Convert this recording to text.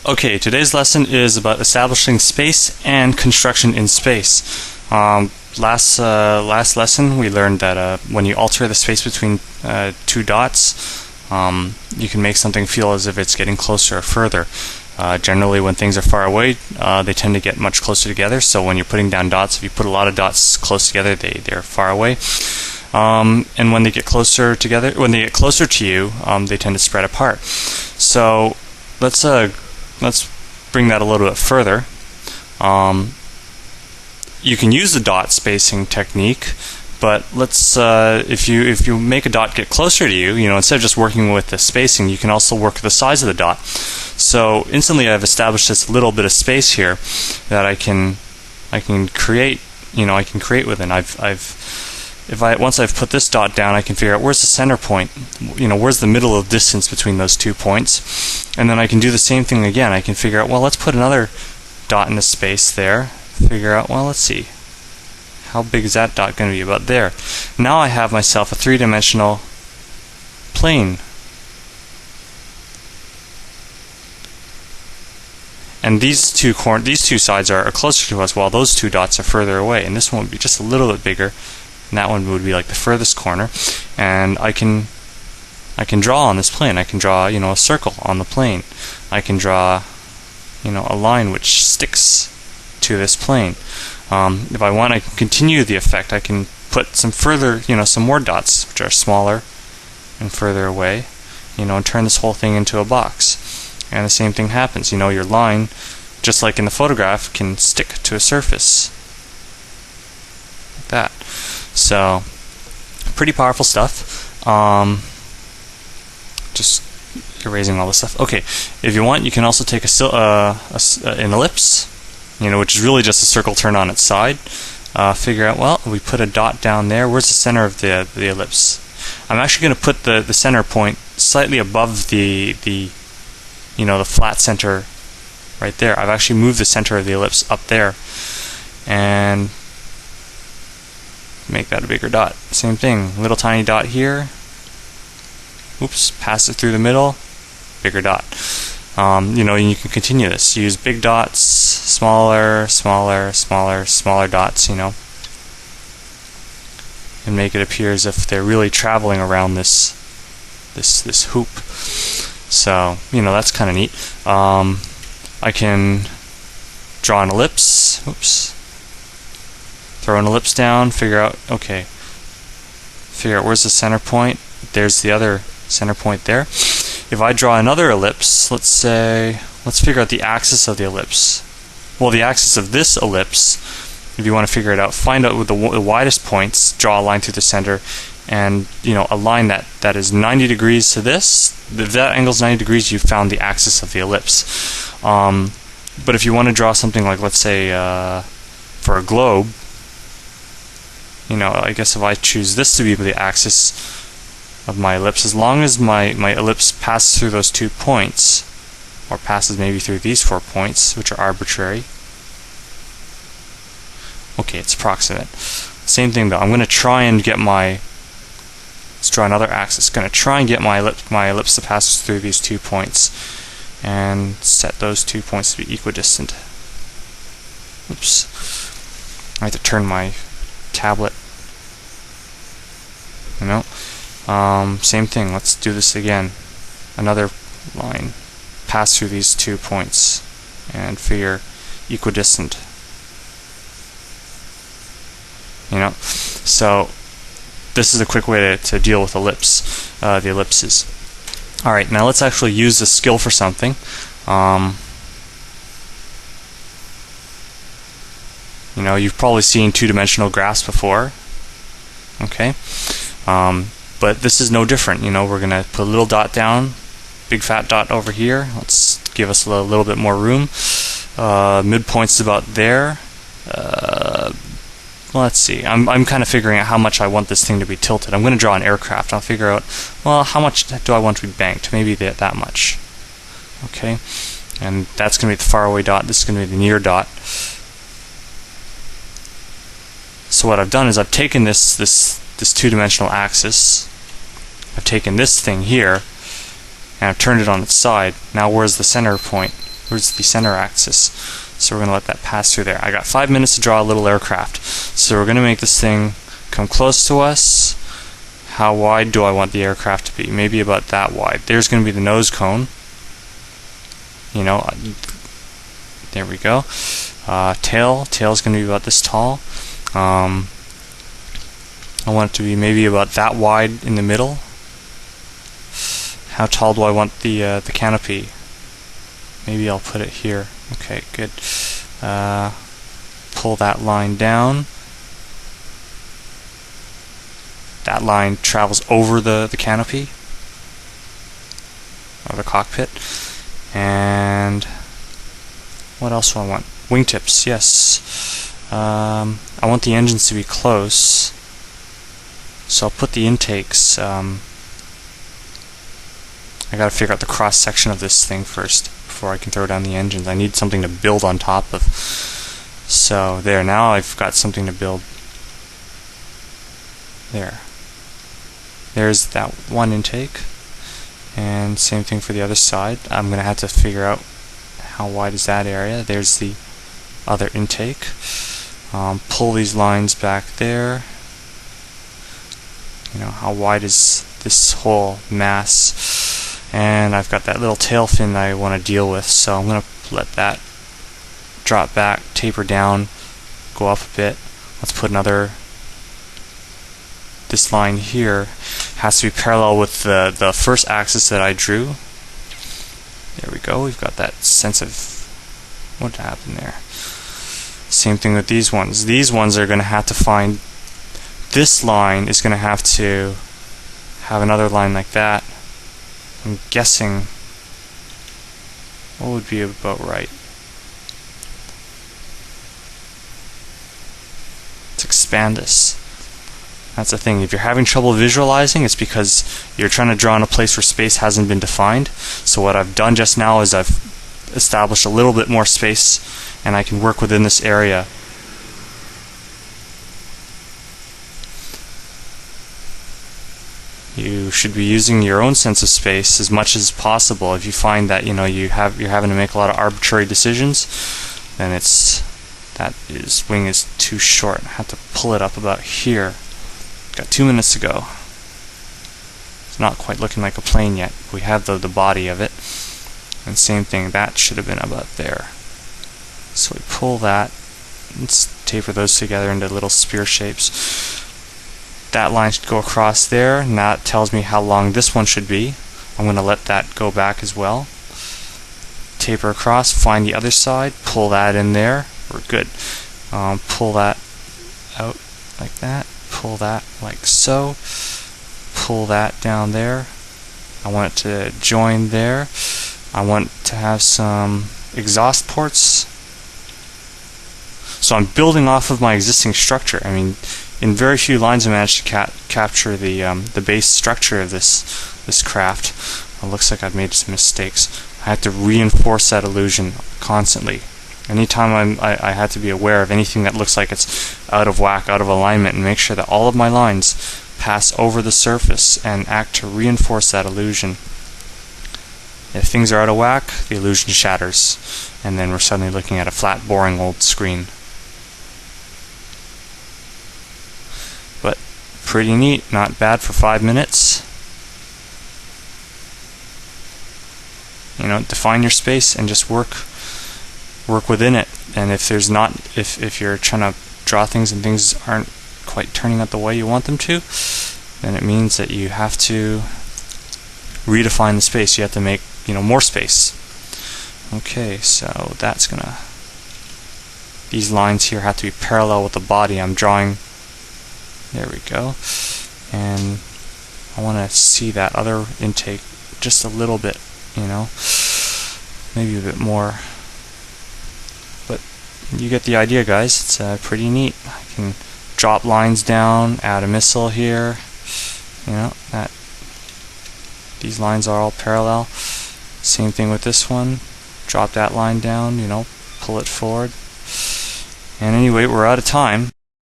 Okay, today's lesson is about establishing space and construction in space. Last lesson we learned that when you alter the space between two dots, you can make something feel as if it's getting closer or further. Generally, when things are far away, they tend to get much closer together. So when you're putting down dots, if you put a lot of dots close together, they're far away. And when they get closer together, when they get closer to you, they tend to spread apart. So let's bring that a little bit further. You can use the dot spacing technique, but let's if you make a dot get closer to you, instead of just working with the spacing, you can also work with the size of the dot. So instantly, I've established this little bit of space here that I can create. I can create within. Once I've put this dot down, I can figure out where's the center point. Where's the middle of distance between those 2 points, and then I can do the same thing again. I can figure out, well, let's put another dot in the space there. Figure out, well, let's see, how big is that dot going to be? About there. Now I have myself a three-dimensional plane. And these two sides are closer to us, while those two dots are further away. And this one would be just a little bit bigger, and that one would be like the furthest corner. And I can draw on this plane. I can draw, a circle on the plane. I can draw, a line which sticks to this plane. If I want, I can continue the effect. I can put some further, some more dots which are smaller and further away, and turn this whole thing into a box. And the same thing happens. Your line, just like in the photograph, can stick to a surface like that. So, pretty powerful stuff. Just erasing all this stuff. Okay, if you want, you can also take an ellipse, which is really just a circle turned on its side. Figure out, well, we put a dot down there. Where's the center of the ellipse? I'm actually going to put the center point slightly above the flat center right there. I've actually moved the center of the ellipse up there and make that a bigger dot. Same thing, little tiny dot here. Oops, pass it through the middle, bigger dot. And you can continue this. Use big dots, smaller dots, and make it appear as if they're really traveling around this hoop. So, that's kind of neat. I can draw an ellipse. Oops. Throw an ellipse down, figure out where's the center point. There's the other center point there. If I draw another ellipse, let's figure out the axis of the ellipse. Well, the axis of this ellipse, if you want to figure it out, find out with the widest points, draw a line through the center, and a line that is 90 degrees to this. If that angle is 90 degrees, you've found the axis of the ellipse. But if you want to draw something like, let's say, for a globe, I guess if I choose this to be the axis of my ellipse, as long as my ellipse passes through those 2 points, or passes maybe through these 4 points, which are arbitrary. Okay, it's approximate. Same thing though. I'm going to try and get let's draw another axis. Going to try and get my ellipse to pass through these 2 points, and set those 2 points to be equidistant. Oops. I have to turn my tablet. Same thing. Let's do this again. Another line. Pass through these 2 points and figure equidistant. So this is a quick way to deal with the ellipses. Alright, now let's actually use this skill for something. You've probably seen two-dimensional grass before. Okay? But this is no different. We're going to put a little dot down, big fat dot over here. Let's give us a little bit more room. Midpoint's about there. Let's see. I'm kind of figuring out how much I want this thing to be tilted. I'm going to draw an aircraft. I'll figure out, well, how much do I want to be banked? Maybe that much. Okay? And that's going to be the faraway dot. This is going to be the near dot. So what I've done is I've taken this two-dimensional axis. I've taken this thing here, and I've turned it on its side. Now where's the center point? Where's the center axis? So we're going to let that pass through there. I got 5 minutes to draw a little aircraft. So we're going to make this thing come close to us. How wide do I want the aircraft to be? Maybe about that wide. There's going to be the nose cone. You know, there we go. Tail's going to be about this tall. I want it to be maybe about that wide in the middle. How tall do I want the canopy? Maybe I'll put it here. Okay, good. Pull that line down. That line travels over the canopy or the cockpit. And what else do I want? Wingtips, yes. I want the engines to be close, so I'll put the intakes. I gotta figure out the cross section of this thing first before I can throw down the engines. I need something to build on top of. So there, now I've got something to build. There's that one intake, and same thing for the other side. I'm gonna have to figure out how wide is that area. There's the other intake. Pull these lines back there. You know, how wide is this whole mass? And I've got that little tail fin that I want to deal with, so I'm going to let that drop back, taper down, go up a bit. Let's put another. This line here has to be parallel with the first axis that I drew. There we go. We've got that sense of what happened there. Same thing with these ones. These ones are going to have to find. This line is going to have to have another line like that. I'm guessing what would be about right. Let's expand this. That's the thing. If you're having trouble visualizing, it's because you're trying to draw in a place where space hasn't been defined. So what I've done just now is I've established a little bit more space, and I can work within this area. You should be using your own sense of space as much as possible. If you find that you're having to make a lot of arbitrary decisions, then wing is too short. I have to pull it up about here. Got 2 minutes to go. It's not quite looking like a plane yet. We have the body of it, and same thing. That should have been about there. So we pull that. Let's taper those together into little spear shapes. That line should go across there, and that tells me how long this one should be. I'm going to let that go back as well. Taper across, find the other side, pull that in there. We're good. Pull that out like that, pull that like so, pull that down there. I want it to join there. I want to have some exhaust ports. So I'm building off of my existing structure. I mean, in very few lines I managed to capture the base structure of this craft. It looks like I've made some mistakes. I have to reinforce that illusion constantly. Anytime I had to be aware of anything that looks like it's out of whack, out of alignment, and make sure that all of my lines pass over the surface and act to reinforce that illusion. If things are out of whack, the illusion shatters, and then we're suddenly looking at a flat, boring old screen. But pretty neat, not bad for 5 minutes. Define your space and just work within it. And if you're trying to draw things and things aren't quite turning out the way you want them to, then it means that you have to redefine the space. You have to make more space. Okay, so these lines here have to be parallel with the body I'm drawing. There we go. And I want to see that other intake just a little bit, maybe a bit more. But you get the idea, guys. It's pretty neat. I can drop lines down, add a missile here. These lines are all parallel. Same thing with this one. Drop that line down, pull it forward. And anyway, we're out of time.